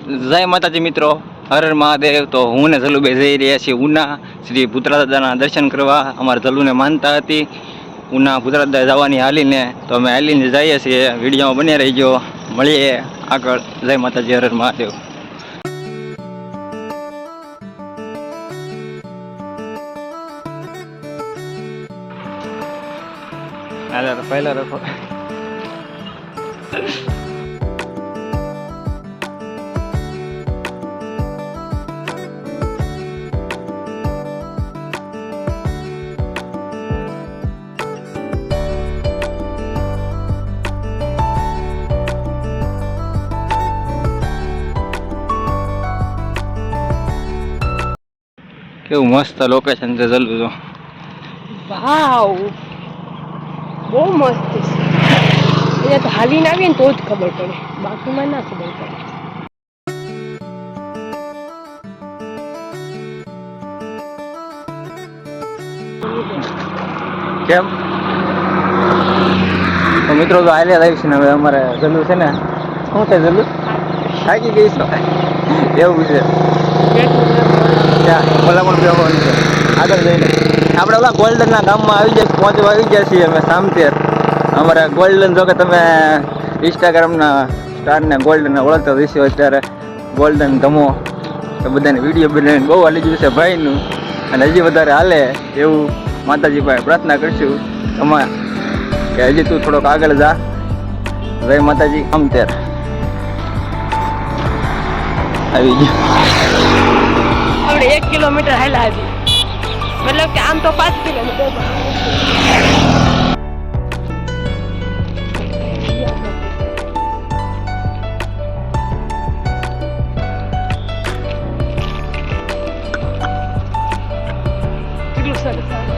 જય માતાજી મિત્રો, હર હર મહાદેવ। તો હું ને જલુભાઈ જઈ રહ્યા છીએ ઉના શ્રી ભૂતરા દાદાના દર્શન કરવા। અમારા જલુને માનતા હતી ઉના ભૂતરા દાદા જવાની હાલીને, તો અમે હાલીને જઈએ છીએ। વિડીયોમાં બન્યા રહીજો, મળીએ આગળ। જય માતાજી, હર હર મહાદેવ। પહેલા રાખો કેવું મસ્ત લોકેશન છે જલ્લું તો। વાવ, બહુ મસ્ત છે। અહીંયા તો હાલીને આવીએ ને તો જ ખબર પડે, બાકીમાં ના ખબર પડે। કેમ તો મિત્રો તો હાલે આવીશું ને। હવે અમારે જલ્લું છે ને, શું છે જલ્લું થાકી ગઈ છો એવું છે। ત્યાં ઓલા પણ બેસવાનું છે આગળ જઈને। આપણે ઓલા ગોલ્ડનના ગામમાં આવી જાય, પહોંચવા આવી ગયા છીએ અમે સામતેર। અમારે ગોલ્ડન જો કે તમે ઇન્સ્ટાગ્રામના સ્ટારને ગોલ્ડનને ઓળખતા રહીશો અત્યારે, ગોલ્ડન ધમો તો બધાને વિડીયો બનાવીને બહુ હાલી ગયું છે ભાઈનું, અને હજી વધારે હાલે એવું માતાજી ભાઈ પ્રાર્થના કરશું તમે કે હજી તું થોડોક આગળ જા। જય માતાજી। સામતેર આવી ગયું। આપણે 1 કિલોમીટર હાલ્યા હતી, મતલબ કે આમ તો 5 કિલોમીટર। કેટલું સરસ આવે।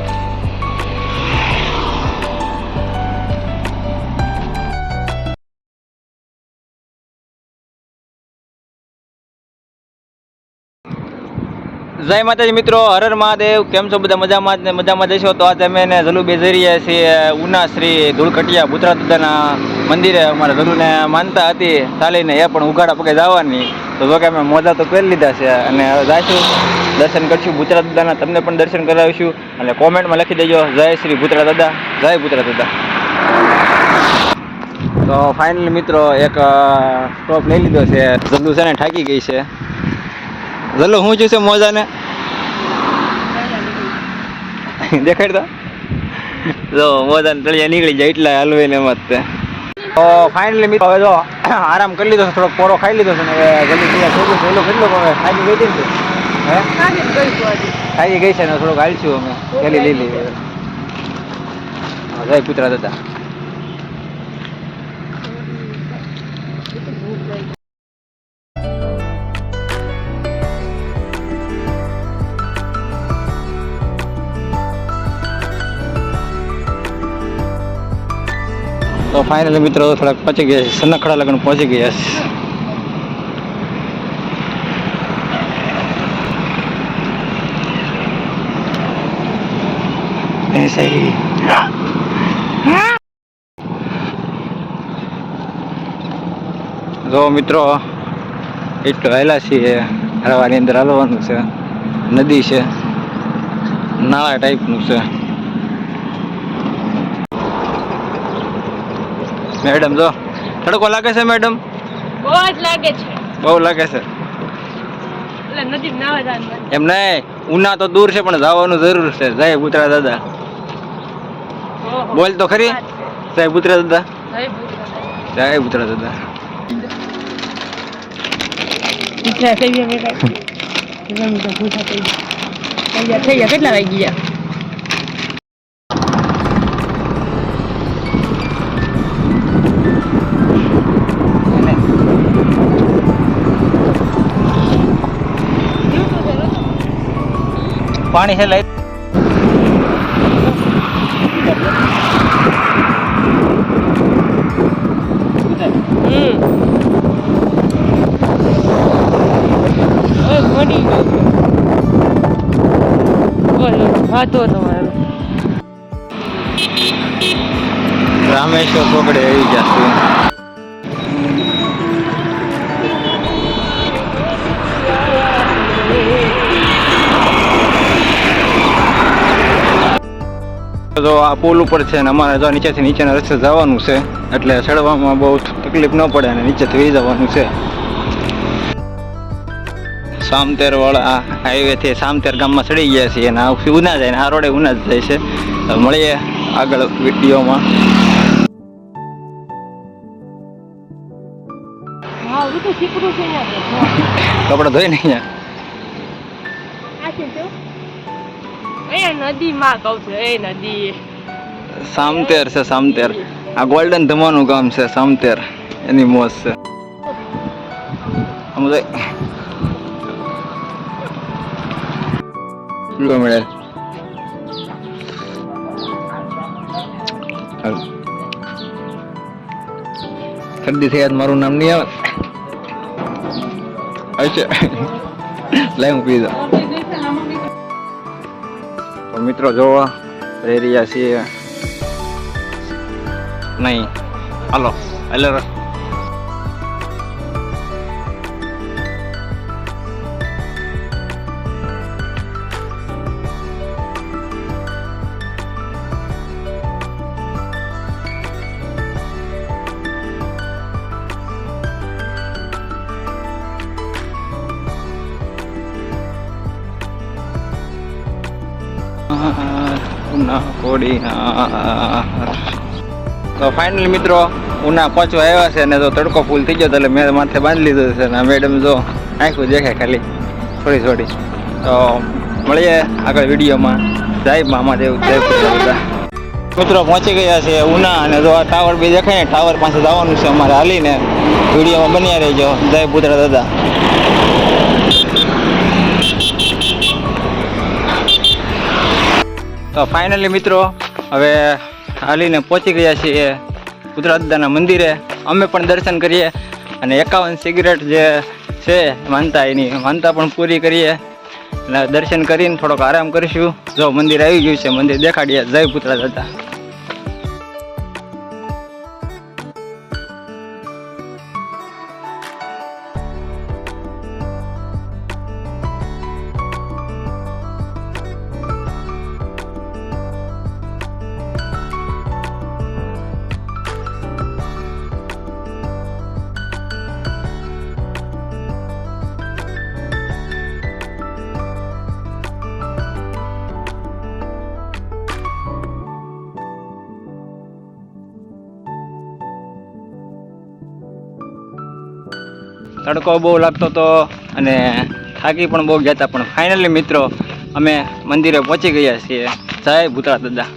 જય માતાજી મિત્રો, હર હર મહાદેવ। કેમ છો બધા? મજામાં જ ને મજામાં જશો તો આજે અમે ને જલુ બે જઈ રહ્યા છીએ ઉના શ્રી ધૂળકટિયા ભૂતરા દાદાના મંદિરે। અમારા જલુને માનતા હતી ચાલીને, એ પણ ઉઘાડા પગે જવાની, તો જો કે અમે મોજા તો પહેરી લીધા છે અને હવે જઈશું દર્શન કરશું ભૂતરા દાદાના। તમને પણ દર્શન કરાવીશું અને કોમેન્ટમાં લખી દેજો જય શ્રી ભૂતરા દાદા, જય ભૂતરા દાદા। તો ફાઇનલી મિત્રો એક સ્ટોપ લઈ લીધો છે। જલ્લુ છે ને થાકી ગઈ છે। જલ્લુ શું જોઈશે મોજાને દેખાડતા? જો મોજાને તળિયા નીકળી જાય એટલા હલવે ને એમાં જ। તો ફાઇનલી મિત્રો હવે જો આરામ કરી લીધો છે, થોડોક પોરો ખાઈ લીધો છે ને હવે જલ્દી તૈયાર થઈ ગયું। પહેલો કેટલો હવે થાકી ગઈ હતી ને, હે થાકી ગઈ છે ને થોડોક હાલશું અમે, પેલી લઈ લઈએ। જય ભૂતરા દાદા। તો ફાઇનલી મિત્રો થોડાક પહોંચી ગયા છે, સનખડા લગ્ન પહોંચી ગયા છે। જો મિત્રો એટલું હાલ્યા છીએ, હરવાની અંદર હાલવાનું છે, નદી છે, નાળા ટાઈપનું છે। મેડમ જો તડકો લાગે છે મેડમ? બહુ જ લાગે છે, બહુ લાગે છે। એટલે નદી નાવા જવાનું એમ નહીં, ઉના તો દૂર છે પણ જવાનું જરૂર છે। જય ભૂતરા દાદા, બોલ તો ખરી, જય ભૂતરા દાદા, જય ભૂતરા દાદા। કેટલા વાગી ગયા? પાણી છે લઈ વાતો તમારો રામેશ્વર ચોકડે આવી જશે। જો આ પુલ ઉપર છે ને અમારે જો નીચેથી નીચેના રસ્તે જવાનું છે એટલે ચડવામાં બહુ તકલીફ ન પડે અને નીચેથી વહી જવાનું છે. સામતેર વાળા હાઈવે થી સામતેર ગામમાં ચડી ગયા છીએ અને આ ઉના જાય ને આ રોડે ઉના જ જાય છે. તો મળીએ આગળ વિડીયોમાં. હા હું તો શીખડું છે કપડા ધોઈ ને અહીંયા અહીંયા નદીમાં કહું છું એ નદી સામતેર છે સામતેર. આ ગોલ્ડન ધમાનું ગામ છે સામતેર. એની મોજ છે. મળે ખરીદી થઈ મારું નામ નહીં આવે છે. લાઈ હું પી જાઉં. તો મિત્રો જોવા રહી રહ્યા છીએ નહીં. હાલો હાલો તો ફાઇનલી મિત્રો ઉના પહોંચવા આવ્યા છે અને જો તડકો ફૂલ થઈ ગયો એટલે મેં માથે બાંધી લીધું છે ને મેડમ જો આખું દેખાય ખાલી થોડી થોડી. તો મળીએ આગળ વિડીયોમાં. જય મામાદેવ જય પુત્રા. મિત્રો પહોંચી ગયા છે ઉના અને જો આ ટાવર બી દેખાય ને ટાવર પાસે જવાનું છે અમારે હાલીને. વિડીયોમાં બન્યા રહેજો. જય પુત્રા દાદા. તો ફાઇનલી મિત્રો હવે હાલીને પહોંચી ગયા છીએ પુત્રા દાદાના મંદિરે. અમે પણ દર્શન કરીએ અને 51 સિગરેટ જે છે માનતા એની માનતા પણ પૂરી કરીએ અને દર્શન કરીને થોડોક આરામ કરીશું. જો મંદિર આવી ગયું છે, મંદિર દેખાડીએ. જય પુત્રા દાદા. તડકો બહુ લાગતો હતો અને થાકી પણ બહુ ગયા હતા, પણ ફાઇનલી મિત્રો અમે મંદિરે પહોંચી ગયા છીએ. જય ભૂતળા દાદા.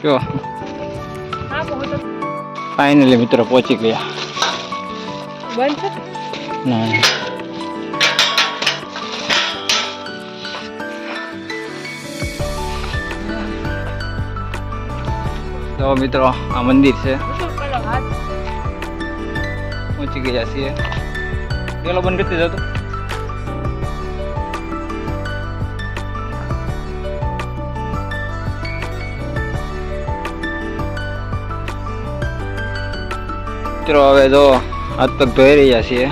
કયો ફાઇનલી મિત્રો પહોંચી ગયા. બંધ છે ના તો મિત્રો આ મંદિર છે. પહોંચી ગયા છીએ. પેલો બંધ કરી જતો. મિત્રો હવે જો હાથ પગ ધોઈ રહ્યા છીએ.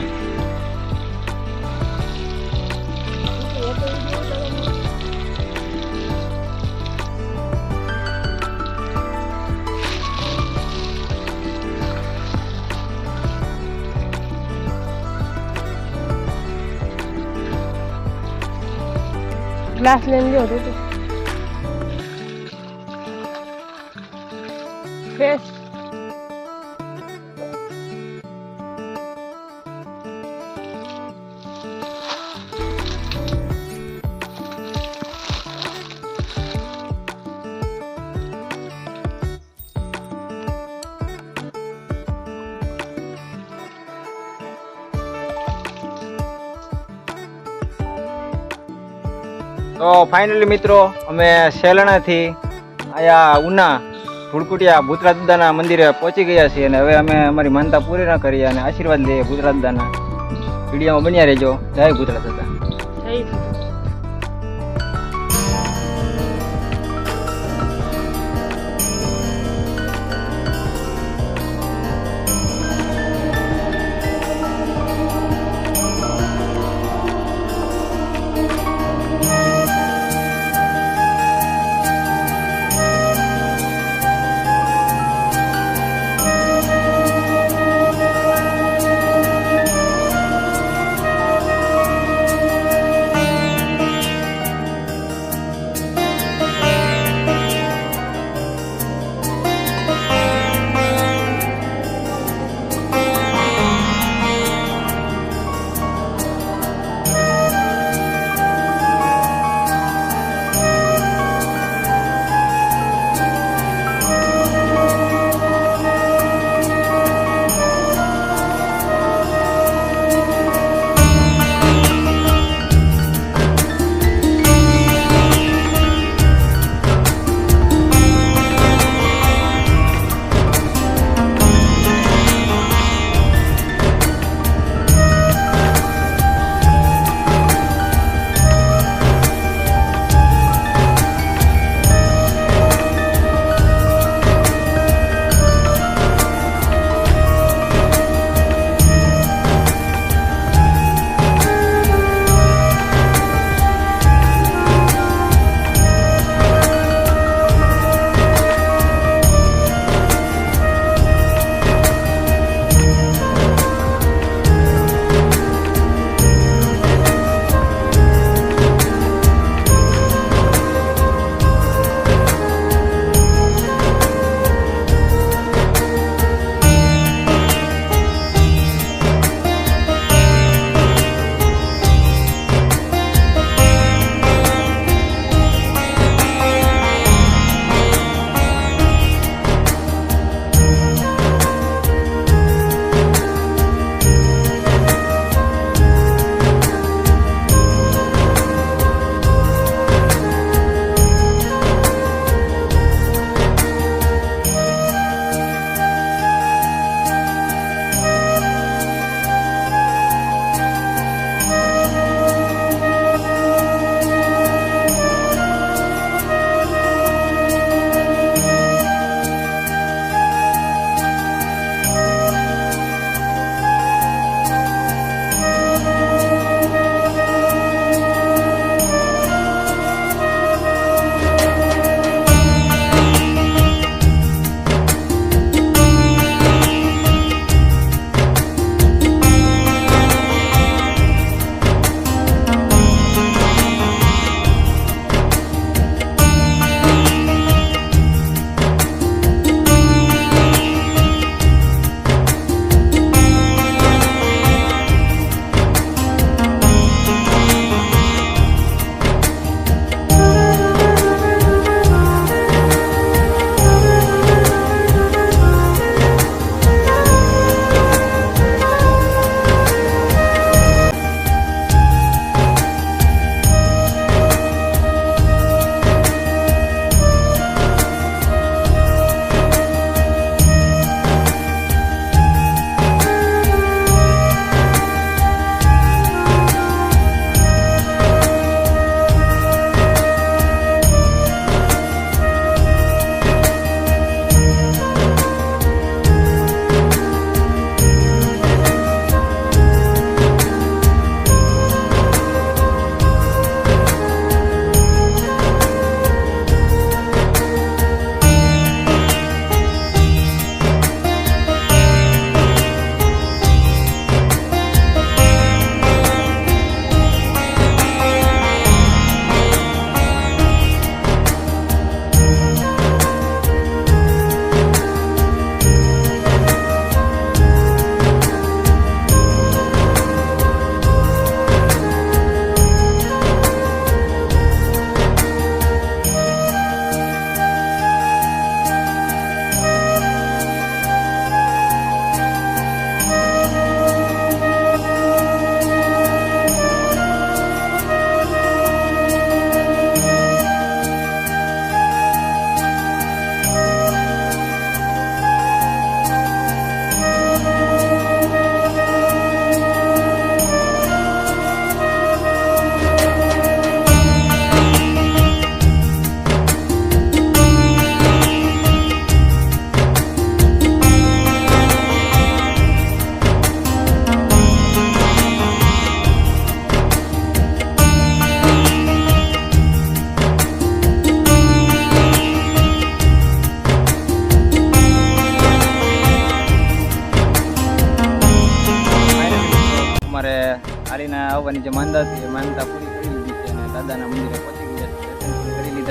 ગ્લાસ લઈને લ્યો તો ફેસ તો ફાઇનલી મિત્રો અમે સેલણાથી આયા ઉના ધૂળકુટિયા ભૂતળા દાદાના મંદિરે પહોંચી ગયા છીએ અને હવે અમે અમારી માનતા પૂરી ના કરીએ અને આશીર્વાદ લઈએ ભૂતળા દાદાના. વિડીયોમાં બન્યા રહેજો. જય ભૂતળા દાદા. જય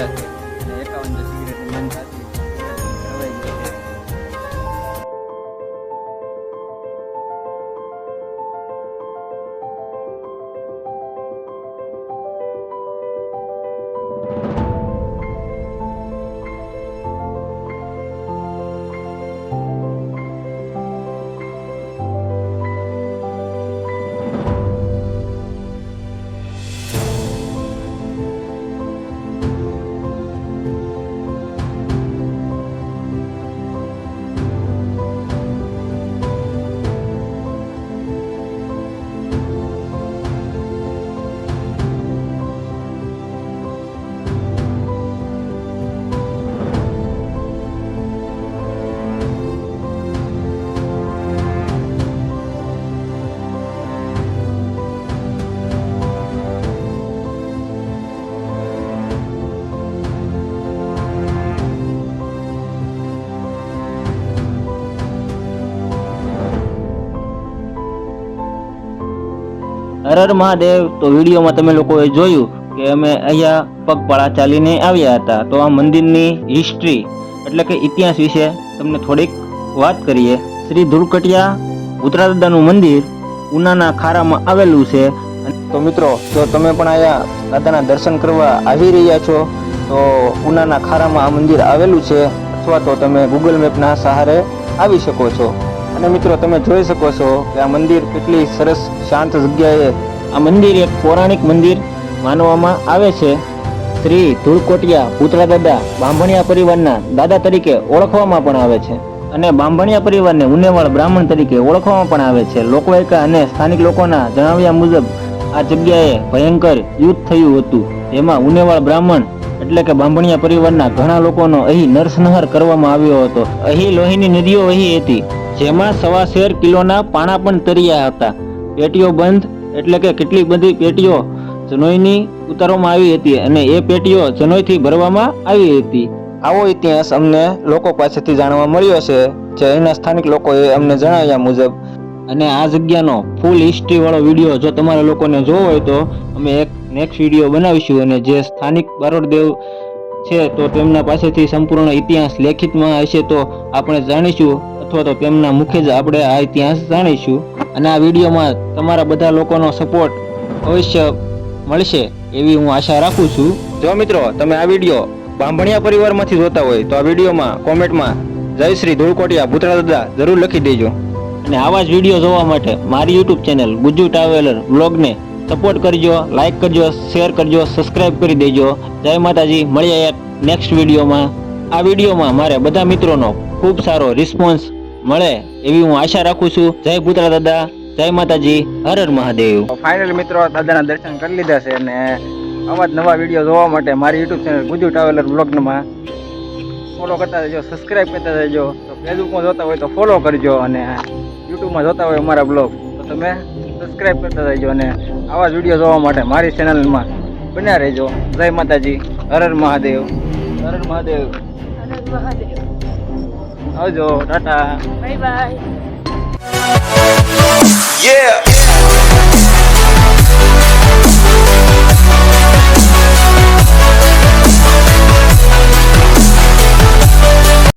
લીધા છે અને 51 જે સિગરેટની માનતા હતી રવાઈ ગઈ છે. હર હર મહાદેવ. તો વિડીયોમાં તમે લોકોએ જોયું કે અમે અહીંયા પગપાળા ચાલીને આવ્યા હતા. તો આ મંદિરની હિસ્ટ્રી એટલે કે ઇતિહાસ વિશે તમને થોડીક વાત કરીએ. શ્રી ધૂળકટિયા ભૂતરાદાદાનું મંદિર ઉનાના ખારામાં આવેલું છે. તો મિત્રો, જો તમે પણ અહીંયા દાદાના દર્શન કરવા આવી રહ્યા છો તો ઉનાના ખારામાં આ મંદિર આવેલું છે, અથવા તો તમે ગૂગલ મેપના સહારે આવી શકો છો. અને મિત્રો, તમે જોઈ શકો છો કે આ મંદિર કેટલી સરસ શાંત જગ્યાએ આ મંદિર એક પૌરાણિક મંદિર માનવામાં આવે છે. શ્રી ધૂળકોટિયા ભૂતરાદાદા બાંભણિયા પરિવારના દાદા તરીકે ઓળખવામાં પણ આવે છે અને બાંભણિયા પરિવારને ઉનેવાળ બ્રાહ્મણ તરીકે ઓળખવામાં પણ આવે છે. લોકવાયકા અને સ્થાનિક લોકોના જણાવ્યા મુજબ આ જગ્યાએ ભયંકર યુદ્ધ થયું હતું, જેમાં ઉનેવાળ બ્રાહ્મણ એટલે કે બાંભણિયા પરિવારના ઘણા લોકોનો અહીં નરસંહાર કરવામાં આવ્યો હતો. અહીં લોહીની નદીઓ વહી હતી, જેમાં 1.25 કિલોના પાણા પણ તર્યા હતા. પેટીઓ બંધ એટલે કે કેટલી બધી પેટીઓ જનોઈની ઉતારવામાં આવી હતી અને એ પેટીઓ જનોઈથી ભરવામાં આવી હતી. આવો ઇતિહાસ અમને લોકો પાસેથી જાણવા મળ્યો છે, જે અહીંના સ્થાનિક લોકોએ અમને જણાવ્યા મુજબ. અને આ જગ્યાનો ફૂલ હિસ્ટ્રી વાળો વિડીયો જો તમારા લોકોને જોવો હોય તો અમે એક નેક્સ્ટ વિડીયો બનાવીશું, અને જે સ્થાનિક બારોટદેવ છે તો તેમના પાસેથી સંપૂર્ણ ઇતિહાસ લેખિતમાં હશે તો આપણે જાણીશું, અથવા તો તેમના મુખે જ આપણે આ ઇતિહાસ જાણીશું. અને આ વિડીયોમાં તમારા બધા લોકોનો સપોર્ટ અવશ્ય મળશે એવી હું આશા રાખું છું. જો મિત્રો, તમે આ વિડીયો બાંભણિયા પરિવારમાંથી જોતા હોય તો આ વિડીયોમાં કોમેન્ટમાં જય શ્રી ધૂળકોટિયા ભૂતરાદાદા જરૂર લખી દેજો. અને આવા જ વિડીયો જોવા માટે મારી યુટ્યુબ ચેનલ ગુજ્જુ ટ્રાવેલર વ્લોગને સપોર્ટ કરજો, લાઈક કરજો, શેર કરજો, સબસ્ક્રાઇબ કરી દેજો. જય માતાજી. મળીએ એક નેક્સ્ટ વિડીયોમાં. આ વિડીયોમાં મારે બધા મિત્રોનો ખૂબ સારો રિસ્પોન્સ મળે એવી હું આશા રાખું છું. જય ભૂતરાદાદા, જય માતાજી, હર હર મહાદેવ. ફાઇનલી મિત્રો, દાદાના દર્શન કરી લીધા છે અને આવા જ નવા વિડીયો જોવા માટે મારી યુટ્યુબ ચેનલ ગુજ્જુ ટ્રાવેલર વ્લોગમાં ફોલો કરતા રહેજો, સબસ્ક્રાઇબ કરતા રહેજો. તો ફેસબુકમાં જોતા હોય તો ફોલો કરજો, અને યુટ્યુબમાં જોતા હોય અમારા બ્લોગ તો તમે સબસ્ક્રાઇબ કરતા રહેજો. અને આવા જ વિડીયો જોવા માટે મારી ચેનલમાં બન્યા રહેજો. જય માતાજી, હર હર મહાદેવ, હર હર મહાદેવ, હર હર મહાદેવ. આવજો, ટાટા, બાય બાય. Yeah.